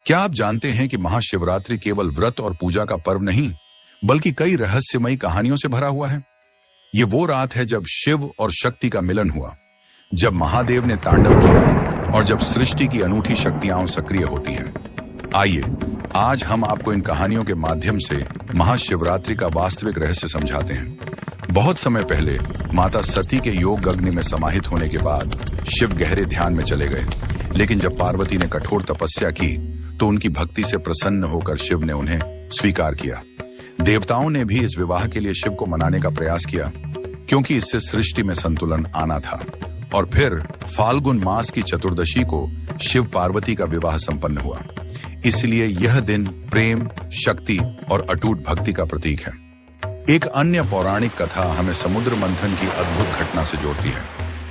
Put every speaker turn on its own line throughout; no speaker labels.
क्या आप जानते हैं कि महाशिवरात्रि केवल व्रत और पूजा का पर्व नहीं, बल्कि कई रहस्यमयी कहानियों से भरा हुआ है। ये वो रात है जब शिव और शक्ति का मिलन हुआ, जब महादेव ने तांडव किया और जब सृष्टि की अनूठी शक्तियां सक्रिय होती हैं। आइए आज हम आपको इन कहानियों के माध्यम से महाशिवरात्रि का वास्तविक रहस्य समझाते हैं। बहुत समय पहले माता सती के योग अग्नि में समाहित होने के बाद शिव गहरे ध्यान में चले गए, लेकिन जब पार्वती ने कठोर तपस्या की तो उनकी भक्ति से प्रसन्न होकर शिव ने उन्हें स्वीकार किया। देवताओं ने भी इस विवाह के लिए शिव को मनाने का प्रयास किया, क्योंकि इससे सृष्टि में संतुलन आना था। और फिर फाल्गुन मास की चतुर्दशी को शिव पार्वती का विवाह संपन्न हुआ। इसलिए यह दिन प्रेम, शक्ति और अटूट भक्ति का प्रतीक है। एक अन्य पौराणिक कथा हमें समुद्र मंथन की अद्भुत घटना से जोड़ती है।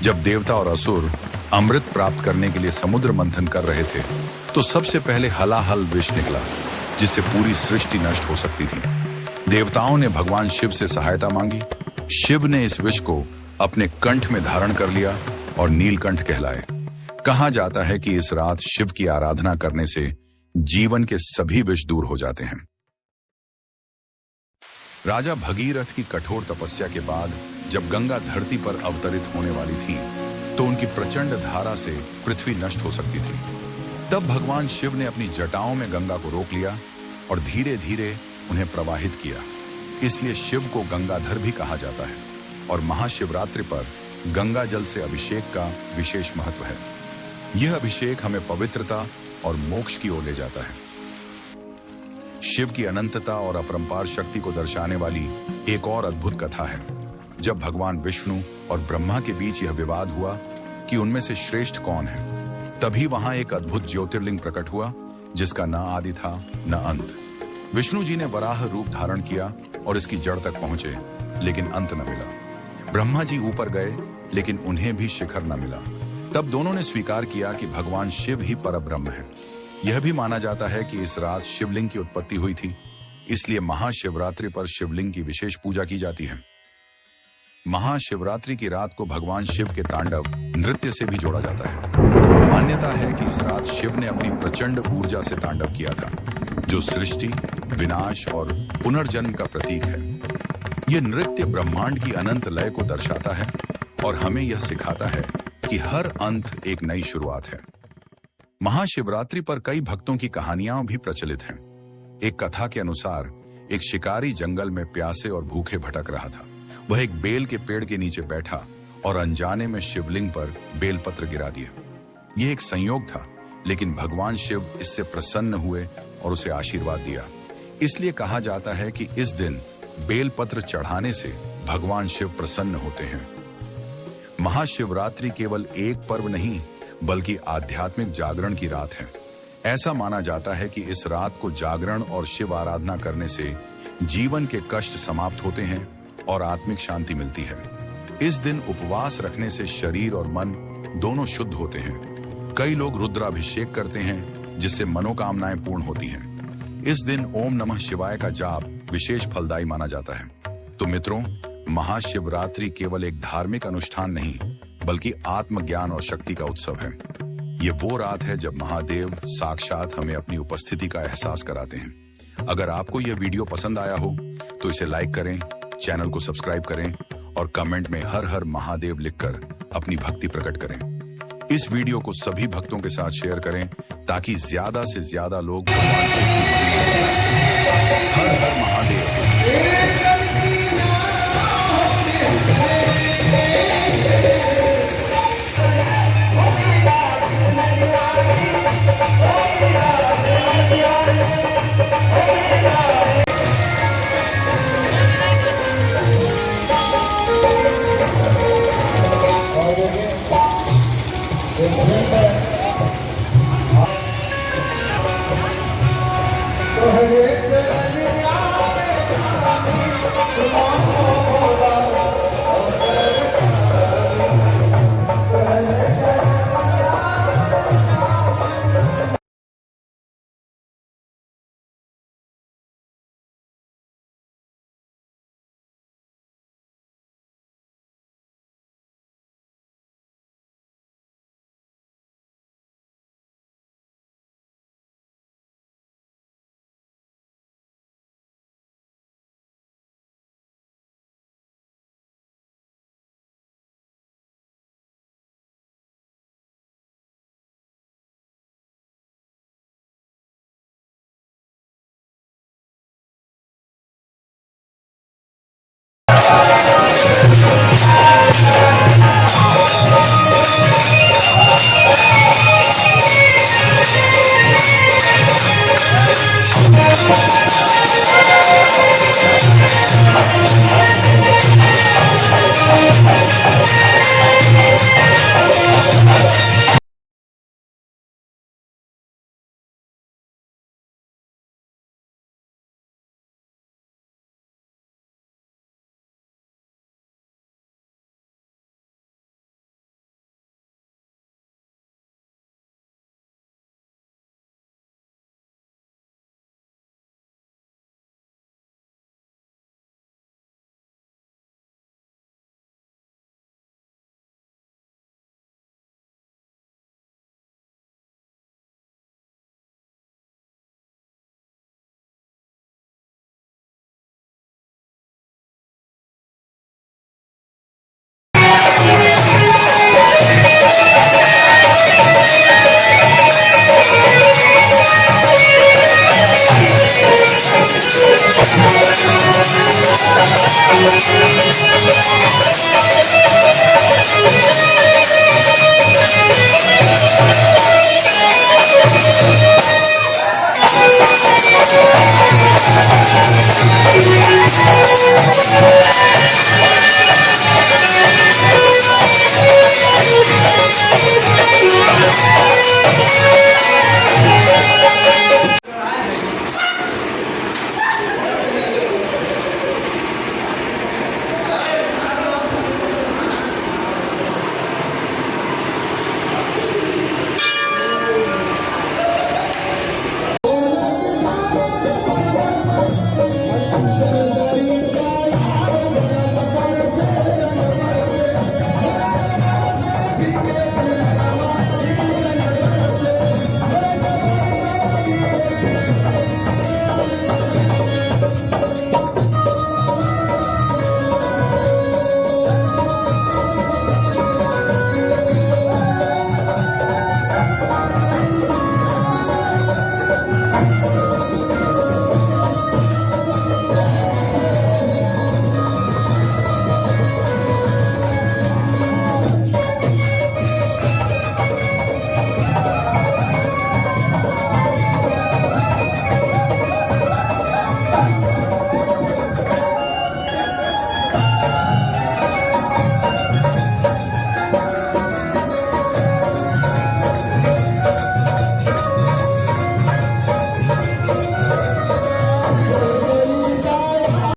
जब देवता और असुर अमृत प्राप्त करने के लिए समुद्र मंथन कर रहे थे, तो सबसे पहले हलाहल विष निकला, जिससे पूरी सृष्टि नष्ट हो सकती थी। देवताओं ने भगवान शिव से सहायता मांगी। शिव ने इस विष को अपने कंठ में धारण कर लिया और नीलकंठ कहलाए। कहा जाता है कि इस रात शिव की आराधना करने से जीवन के सभी विष दूर हो जाते हैं। राजा भगीरथ की कठोर तपस्या के बाद जब गंगा धरती पर अवतरित होने वाली थी, तो उनकी प्रचंड धारा से पृथ्वी नष्ट हो सकती थी। तब भगवान शिव ने अपनी जटाओं में गंगा को रोक लिया और धीरे धीरे उन्हें प्रवाहित किया। इसलिए शिव को गंगाधर भी कहा जाता है और महाशिवरात्रि पर गंगा जल से अभिषेक का विशेष महत्व है। यह अभिषेक हमें पवित्रता और मोक्ष की ओर ले जाता है। शिव की अनंतता और अपरंपार शक्ति को दर्शाने वाली एक और अद्भुत कथा है। जब भगवान विष्णु और ब्रह्मा के बीच यह विवाद हुआ कि उनमें से श्रेष्ठ कौन है, तभी वहां एक अद्भुत ज्योतिर्लिंग प्रकट हुआ, जिसका न आदि था न अंत। विष्णु जी ने वराह रूप धारण किया और इसकी जड़ तक पहुंचे, लेकिन अंत न मिला। ब्रह्मा जी ऊपर गए, लेकिन उन्हें भी शिखर न मिला। तब दोनों ने स्वीकार किया कि भगवान शिव ही परब्रह्म है। यह भी माना जाता है कि इस रात शिवलिंग की उत्पत्ति हुई थी, इसलिए महाशिवरात्रि पर शिवलिंग की विशेष पूजा की जाती है। महाशिवरात्रि की रात को भगवान शिव के तांडव नृत्य से भी जोड़ा जाता है। मान्यता है कि इस रात शिव ने अपनी प्रचंड ऊर्जा से तांडव किया था, जो सृष्टि, विनाश और पुनर्जन्म का प्रतीक है। यह नृत्य ब्रह्मांड की अनंत लय को दर्शाता है और हमें यह सिखाता है कि हर अंत एक नई शुरुआत है। महाशिवरात्रि पर कई भक्तों की कहानियां भी प्रचलित हैं। एक कथा के अनुसार एक शिकारी जंगल में प्यासे और भूखे भटक रहा था। वह एक बेल के पेड़ के नीचे बैठा और अनजाने में शिवलिंग पर बेलपत्र गिरा दिए। यह एक संयोग था, लेकिन भगवान शिव इससे प्रसन्न हुए और उसे आशीर्वाद दिया। इसलिए कहा जाता है कि इस दिन बेलपत्र चढ़ाने से भगवान शिव प्रसन्न होते हैं। महाशिवरात्रि केवल एक पर्व नहीं, बल्कि आध्यात्मिक जागरण की रात है। ऐसा माना जाता है कि इस रात को जागरण और शिव आराधना करने से जीवन के कष्ट समाप्त होते हैं और आत्मिक शांति मिलती है। इस दिन उपवास रखने से शरीर और मन दोनों शुद्ध होते हैं। कई लोग रुद्राभिषेक करते हैं, जिससे मनोकामनाएं पूर्ण होती हैं। इस दिन ओम नमः शिवाय का जाप विशेष फलदायी माना जाता है। तो मित्रों, महाशिवरात्रि केवल एक धार्मिक अनुष्ठान नहीं, बल्कि आत्मज्ञान और शक्ति का उत्सव है। ये वो रात है जब महादेव साक्षात हमें अपनी उपस्थिति का एहसास कराते हैं। अगर आपको यह वीडियो पसंद आया हो तो इसे लाइक करें, चैनल को सब्सक्राइब करें और कमेंट में हर हर महादेव लिखकर अपनी भक्ति प्रकट करें। इस वीडियो को सभी भक्तों के साथ शेयर करें, ताकि ज्यादा से ज्यादा लोग भगवान शिव की महिमा को जान सकें। हर हर महादेव।
तो